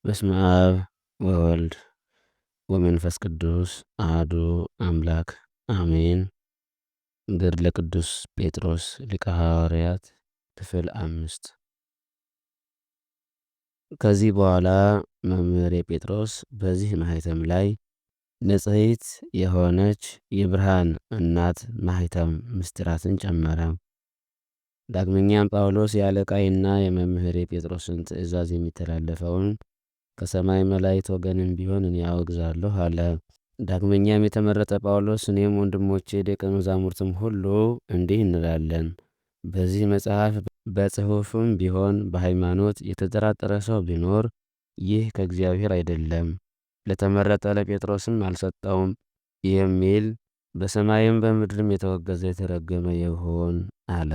በስመ አብ ወወልድ ወመንፈስ ቅዱስ አሐዱ አምላክ አሜን። ገድለ ቅዱስ ጴጥሮስ ሊቀ ሐዋርያት ክፍል 5። ከዚህ በኋላ መምህሬ ጴጥሮስ በዚህ ማኅተም ላይ ንጽሕት የሆነች የብርሃን እናት ማኅተም ምስጢራትን ጨመረ። ዳግመኛም ጳውሎስ የአለቃይና የመምህሬ ጴጥሮስን ትእዛዝ የሚተላለፈውን ከሰማይ መላእክት ወገንም ቢሆን እኔ አወግዛለሁ አለ። ዳግመኛም የተመረጠ ጳውሎስ እኔም ወንድሞቼ ደቀ መዛሙርትም ሁሉ እንዲህ እንላለን። በዚህ መጽሐፍ በጽሑፍም ቢሆን በሃይማኖት የተጠራጠረ ሰው ቢኖር ይህ ከእግዚአብሔር አይደለም፣ ለተመረጠ ለጴጥሮስም አልሰጠውም የሚል በሰማይም በምድርም የተወገዘ የተረገመ ይሁን አለ።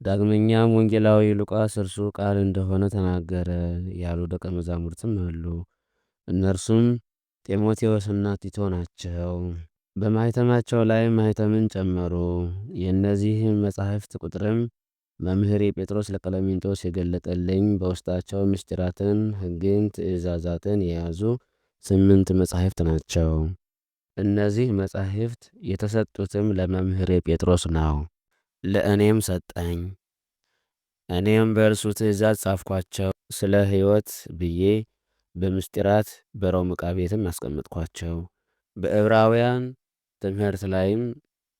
ዳግመኛም ወንጌላዊ ሉቃስ እርሱ ቃል እንደሆነ ተናገረ ያሉ ደቀ መዛሙርትም አሉ። እነርሱም ጢሞቴዎስና ቲቶ ናቸው። በማኅተማቸው ላይ ማኅተምን ጨመሩ። የእነዚህ መጻሕፍት ቁጥርም መምህሬ ጴጥሮስ ለቀለሚንጦስ የገለጠልኝ በውስጣቸው ምስጢራትን፣ ሕግን፣ ትእዛዛትን የያዙ 8 መጻሕፍት ናቸው። እነዚህ መጻሕፍት የተሰጡትም ለመምህሬ ጴጥሮስ ነው። ለእኔም ሰጠኝ። እኔም በእርሱ ትእዛዝ ጻፍኳቸው። ስለ ሕይወት ብዬ በምስጢራት በሮም ዕቃ ቤትም አስቀመጥኳቸው። በዕብራውያን ትምህርት ላይም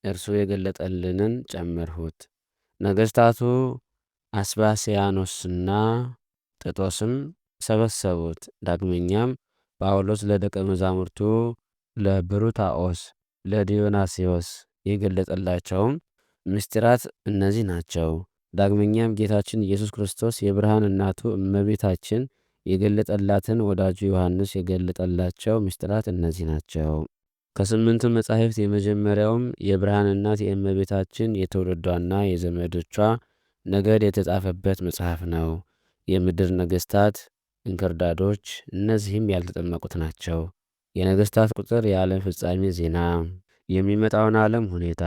እርሱ የገለጠልንን ጨመርሁት። ነገሥታቱ አስባስያኖስና ጥጦስም ሰበሰቡት። ዳግመኛም ጳውሎስ ለደቀ መዛሙርቱ ለብሩታኦስ፣ ለዲዮናስዮስ የገለጠላቸውም ምስጢራት እነዚህ ናቸው። ዳግመኛም ጌታችን ኢየሱስ ክርስቶስ የብርሃን እናቱ እመቤታችን የገለጠላትን ወዳጁ ዮሐንስ የገለጠላቸው ምስጢራት እነዚህ ናቸው። ከ8ቱ መጻሕፍት የመጀመሪያውም የብርሃን እናት የእመቤታችን የትውልዷና የዘመዶቿ ነገድ የተጻፈበት መጽሐፍ ነው። የምድር ነገሥታት እንክርዳዶች፣ እነዚህም ያልተጠመቁት ናቸው። የነገሥታት ቁጥር፣ የዓለም ፍጻሜ ዜና፣ የሚመጣውን ዓለም ሁኔታ፣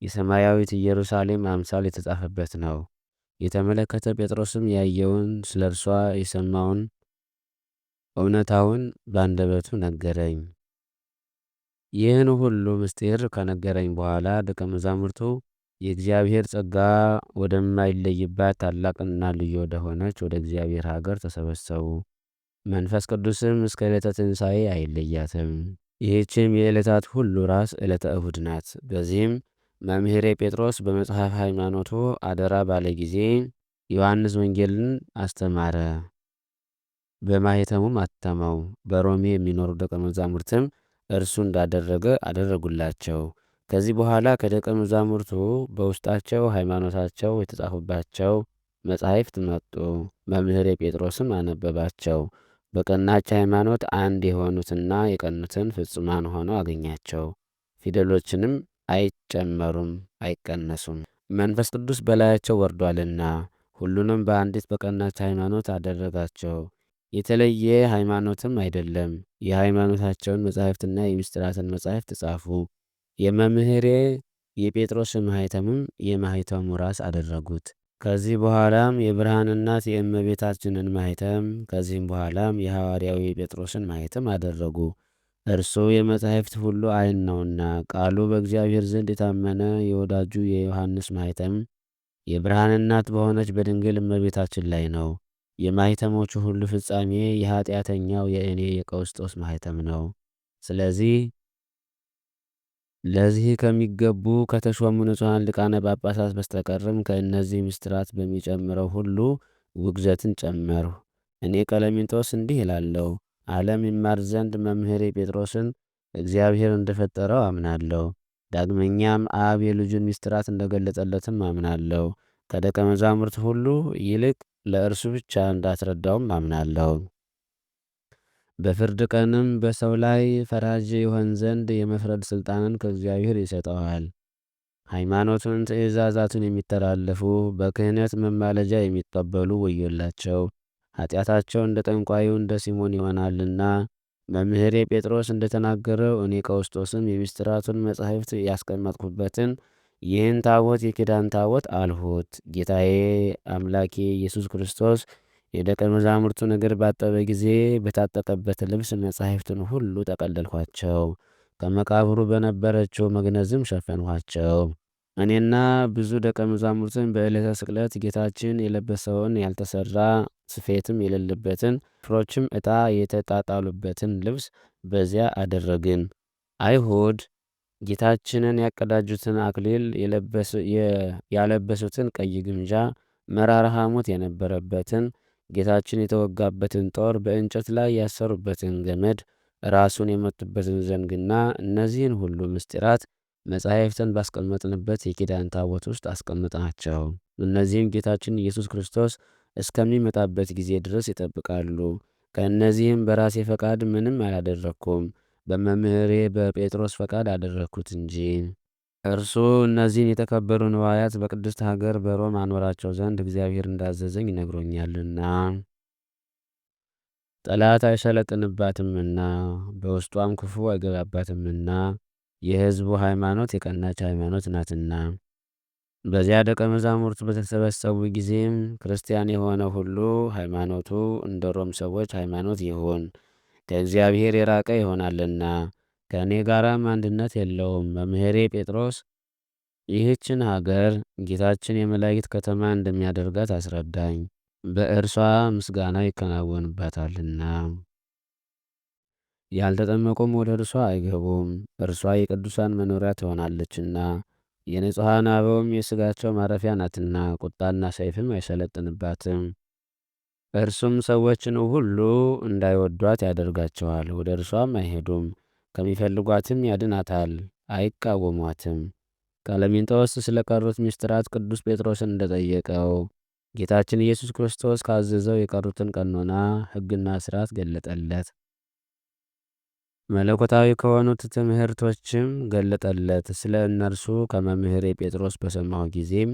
የሰማያዊት ኢየሩሳሌም አምሳል የተጻፈበት ነው። የተመለከተ ጴጥሮስም ያየውን ስለ እርሷ የሰማውን እውነታውን ባንደበቱ ነገረኝ። ይህን ሁሉ ምስጢር ከነገረኝ በኋላ ደቀ መዛሙርቱ የእግዚአብሔር ጸጋ ወደማይለይባት ታላቅና ልዩ ወደሆነች ወደ እግዚአብሔር ሀገር ተሰበሰቡ። መንፈስ ቅዱስም እስከ ዕለተ ትንሣኤ አይለያትም። ይህችም የዕለታት ሁሉ ራስ ዕለተ እሁድ ናት። በዚህም መምህሬ ጴጥሮስ በመጽሐፍ ሃይማኖቱ አደራ ባለ ጊዜ ዮሐንስ ወንጌልን አስተማረ፣ በማኅተሙም አተመው። በሮሜ የሚኖሩ ደቀ መዛሙርትም እርሱ እንዳደረገ አደረጉላቸው። ከዚህ በኋላ ከደቀ መዛሙርቱ በውስጣቸው ሃይማኖታቸው የተጻፉባቸው መጻሕፍት መጡ። መምህሬ ጴጥሮስም አነበባቸው። በቀናች ሃይማኖት አንድ የሆኑትና የቀኑትን ፍጹማን ሆነው አገኛቸው። ፊደሎችንም አይጨመሩም አይቀነሱም፣ መንፈስ ቅዱስ በላያቸው ወርዷልና። ሁሉንም በአንዲት በቀናች ሃይማኖት አደረጋቸው። የተለየ ሃይማኖትም አይደለም። የሃይማኖታቸውን መጻሕፍትና የምስጢራትን መጻሕፍት ጻፉ። የመምህሬ የጴጥሮስ ማኅተምም የማኅተሙ ራስ አደረጉት። ከዚህ በኋላም የብርሃን እናት የእመቤታችንን ማኅተም፣ ከዚህም በኋላም የሐዋርያዊ የጴጥሮስን ማኅተም አደረጉ። እርሱ የመጻሕፍት ሁሉ ዓይን ነውና። ቃሉ በእግዚአብሔር ዘንድ የታመነ የወዳጁ የዮሐንስ ማኅተም የብርሃን እናት በሆነች በድንግል እመቤታችን ላይ ነው። የማኅተሞቹ ሁሉ ፍጻሜ የኀጢአተኛው የእኔ የቀውስጦስ ማኅተም ነው። ስለዚህ ለዚህ ከሚገቡ ከተሾሙ ንጹሐን ሊቃነ ጳጳሳት በስተቀርም ከእነዚህ ምስጢራት በሚጨምረው ሁሉ ውግዘትን ጨመርሁ። እኔ ቀለሚንጦስ እንዲህ እላለሁ። ዓለም ይማር ዘንድ መምህሬ ጴጥሮስን እግዚአብሔር እንደፈጠረው አምናለሁ። ዳግመኛም አብ የልጁን ምስጢራት እንደገለጸለትም አምናለሁ። ከደቀ መዛሙርት ሁሉ ይልቅ ለእርሱ ብቻ እንዳስረዳውም አምናለሁ። በፍርድ ቀንም በሰው ላይ ፈራጅ ይሆን ዘንድ የመፍረድ ሥልጣንን ከእግዚአብሔር ይሰጠዋል። ሃይማኖቱን ትእዛዛቱን የሚተላለፉ በክህነት መማለጃ የሚቀበሉ ወዮላቸው፣ ኃጢአታቸው እንደ ጠንቋዩ እንደ ሲሞን ይሆናልና። መምህሬ ጴጥሮስ እንደተናገረው እኔ ቀውስጦስም የምስጢራቱን መጻሕፍት ያስቀመጥኩበትን ይህን ታቦት የኪዳን ታቦት አልሁት። ጌታዬ አምላኬ ኢየሱስ ክርስቶስ የደቀ መዛሙርቱን እግር ባጠበ ጊዜ በታጠቀበት ልብስ መጻሕፍትን ሁሉ ጠቀለልኋቸው፣ ከመቃብሩ በነበረችው መግነዝም ሸፈንኋቸው። እኔና ብዙ ደቀ መዛሙርትን በዕለተ ስቅለት ጌታችን የለበሰውን ያልተሰራ ስፌትም የሌለበትን ፍሮችም ዕጣ የተጣጣሉበትን ልብስ በዚያ አደረግን። አይሁድ ጌታችንን ያቀዳጁትን አክሊል ያለበሱትን ቀይ ግምጃ፣ መራራ ሐሞት የነበረበትን ጌታችን የተወጋበትን ጦር፣ በእንጨት ላይ ያሰሩበትን ገመድ፣ ራሱን የመቱበትን ዘንግና እነዚህን ሁሉ ምስጢራት መጻሕፍትን ባስቀመጥንበት የኪዳን ታቦት ውስጥ አስቀምጥናቸው። እነዚህም ጌታችን ኢየሱስ ክርስቶስ እስከሚመጣበት ጊዜ ድረስ ይጠብቃሉ። ከእነዚህም በራሴ ፈቃድ ምንም አላደረግኩም፣ በመምህሬ በጴጥሮስ ፈቃድ አደረግኩት እንጂ። እርሱ እነዚህን የተከበሩ ንዋያት በቅድስት ሀገር በሮም አኖራቸው ዘንድ እግዚአብሔር እንዳዘዘኝ ይነግሮኛልና። ጠላት አይሰለጥንባትምና በውስጧም ክፉ አይገባባትምና የሕዝቡ ሃይማኖት የቀናች ሃይማኖት ናትና። በዚያ ደቀ መዛሙርቱ በተሰበሰቡ ጊዜም ክርስቲያን የሆነ ሁሉ ሃይማኖቱ እንደ ሮም ሰዎች ሃይማኖት ይሁን፣ ከእግዚአብሔር የራቀ ይሆናልና ከእኔ ጋራም አንድነት የለውም። መምህሬ ጴጥሮስ ይህችን ሀገር ጌታችን የመላእክት ከተማ እንደሚያደርጋት አስረዳኝ፣ በእርሷ ምስጋና ይከናወንባታልና። ያልተጠመቁም ወደ እርሷ አይገቡም፣ እርሷ የቅዱሳን መኖሪያ ትሆናለችና። የንጹሐን አበውም የሥጋቸው ማረፊያ ናትና፣ ቁጣና ሰይፍም አይሰለጥንባትም። እርሱም ሰዎችን ሁሉ እንዳይወዷት ያደርጋቸዋል፣ ወደ እርሷም አይሄዱም። ከሚፈልጓትም ያድናታል፣ አይቃወሟትም። ቀለሚንጦስ ስለ ቀሩት ምስጢራት ቅዱስ ጴጥሮስን እንደጠየቀው ጌታችን ኢየሱስ ክርስቶስ ካዘዘው የቀሩትን ቀኖና ሕግና ሥርዓት ገለጠለት። መለኮታዊ ከሆኑት ትምህርቶችም ገለጠለት። ስለ እነርሱ ከመምህሬ ጴጥሮስ በሰማሁ ጊዜም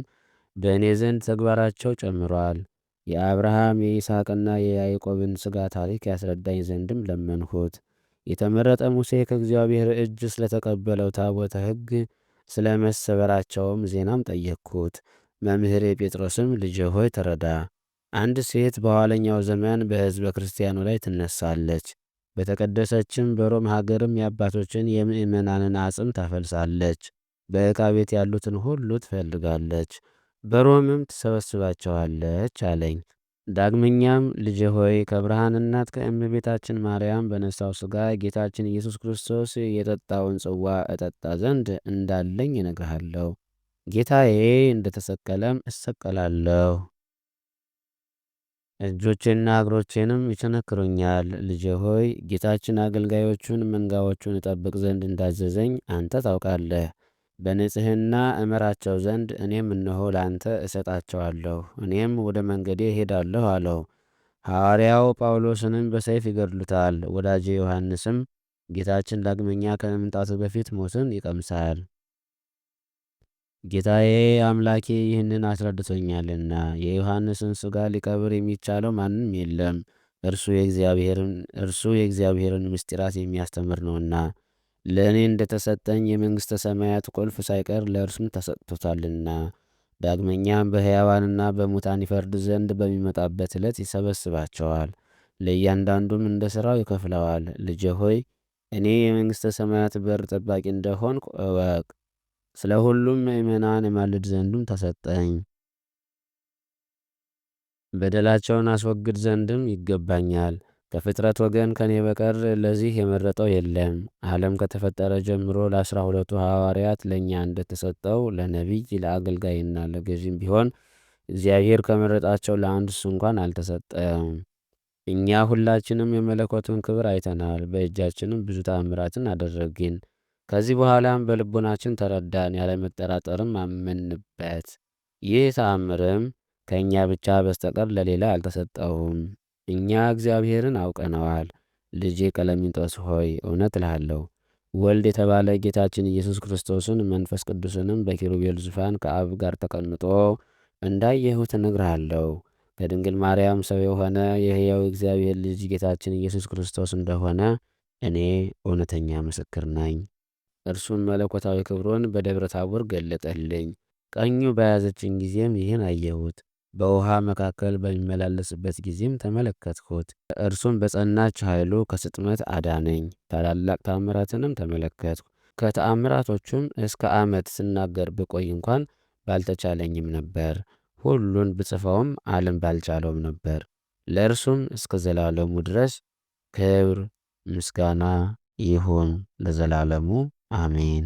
በእኔ ዘንድ ተግባራቸው ጨምሯል። የአብርሃም የይስሐቅና የያዕቆብን ሥጋ ታሪክ ያስረዳኝ ዘንድም ለመንሁት። የተመረጠ ሙሴ ከእግዚአብሔር እጅ ስለተቀበለው ታቦተ ሕግ ስለ መሰበራቸውም ዜናም ጠየቅኩት። መምህሬ ጴጥሮስም ልጄ ሆይ ተረዳ፣ አንድ ሴት በኋለኛው ዘመን በሕዝበ ክርስቲያኑ ላይ ትነሳለች። በተቀደሰችም በሮም ሀገርም የአባቶችን የምእመናንን አጽም ታፈልሳለች። በዕቃ ቤት ያሉትን ሁሉ ትፈልጋለች፣ በሮምም ትሰበስባቸዋለች አለኝ። ዳግመኛም ልጄ ሆይ ከብርሃን እናት ከእመቤታችን ማርያም በነሳው ሥጋ ጌታችን ኢየሱስ ክርስቶስ የጠጣውን ጽዋ እጠጣ ዘንድ እንዳለኝ እነግርሃለሁ። ጌታዬ እንደተሰቀለም እሰቀላለሁ፣ እጆቼና እግሮቼንም ይቸነክሩኛል። ልጄ ሆይ ጌታችን አገልጋዮቹን መንጋዎቹን እጠብቅ ዘንድ እንዳዘዘኝ አንተ ታውቃለህ። በንጽሕና እመራቸው ዘንድ እኔም እነሆ ለአንተ እሰጣቸዋለሁ፣ እኔም ወደ መንገዴ እሄዳለሁ አለው። ሐዋርያው ጳውሎስንም በሰይፍ ይገድሉታል። ወዳጄ ዮሐንስም ጌታችን ዳግመኛ ከመምጣቱ በፊት ሞትን ይቀምሳል። ጌታዬ አምላኬ ይህንን አስረድቶኛልና የዮሐንስን ሥጋ ሊቀብር የሚቻለው ማንም የለም፣ እርሱ የእግዚአብሔርን ምስጢራት የሚያስተምር ነውና። ለእኔ እንደተሰጠኝ የመንግሥተ ሰማያት ቁልፍ ሳይቀር ለእርሱም ተሰጥቶታልና። ዳግመኛም በሕያዋንና በሙታን ይፈርድ ዘንድ በሚመጣበት ዕለት ይሰበስባቸዋል፣ ለእያንዳንዱም እንደ ሥራው ይከፍለዋል። ልጄ ሆይ እኔ የመንግሥተ ሰማያት በር ጠባቂ እንደሆንኩ እወቅ። ስለ ሁሉም ምእመናን የማልድ ዘንድም ተሰጠኝ። በደላቸውን አስወግድ ዘንድም ይገባኛል። ከፍጥረት ወገን ከኔ በቀር ለዚህ የመረጠው የለም። ዓለም ከተፈጠረ ጀምሮ ለ12ቱ ሐዋርያት ለእኛ እንደተሰጠው ለነቢይ ለአገልጋይና ለገዥም ቢሆን እግዚአብሔር ከመረጣቸው ለአንዱስ እንኳን አልተሰጠም። እኛ ሁላችንም የመለኮቱን ክብር አይተናል፣ በእጃችንም ብዙ ተአምራትን አደረግን። ከዚህ በኋላም በልቡናችን ተረዳን፣ ያለመጠራጠርም አመንበት። ይህ ተአምርም ከእኛ ብቻ በስተቀር ለሌላ አልተሰጠውም። እኛ እግዚአብሔርን አውቀነዋል። ልጄ ቀለሚንጦስ ሆይ እውነት እልሃለሁ፣ ወልድ የተባለ ጌታችን ኢየሱስ ክርስቶስን መንፈስ ቅዱስንም በኪሩቤል ዙፋን ከአብ ጋር ተቀምጦ እንዳየሁት እነግርሃለሁ። ከድንግል ማርያም ሰው የሆነ የሕያው እግዚአብሔር ልጅ ጌታችን ኢየሱስ ክርስቶስ እንደሆነ እኔ እውነተኛ ምስክር ነኝ። እርሱን መለኮታዊ ክብሩን በደብረ ታቦር ገለጠልኝ። ቀኙ በያዘችኝ ጊዜም ይህን አየሁት። በውሃ መካከል በሚመላለስበት ጊዜም ተመለከትሁት። እርሱም በጸናች ኃይሉ ከስጥመት አዳነኝ። ታላላቅ ተአምራትንም ተመለከትሁ። ከተአምራቶቹም እስከ ዓመት ስናገር ብቆይ እንኳን ባልተቻለኝም ነበር። ሁሉን ብጽፈውም ዓለም ባልቻለውም ነበር። ለእርሱም እስከ ዘላለሙ ድረስ ክብር ምስጋና ይሁን ለዘላለሙ አሜን።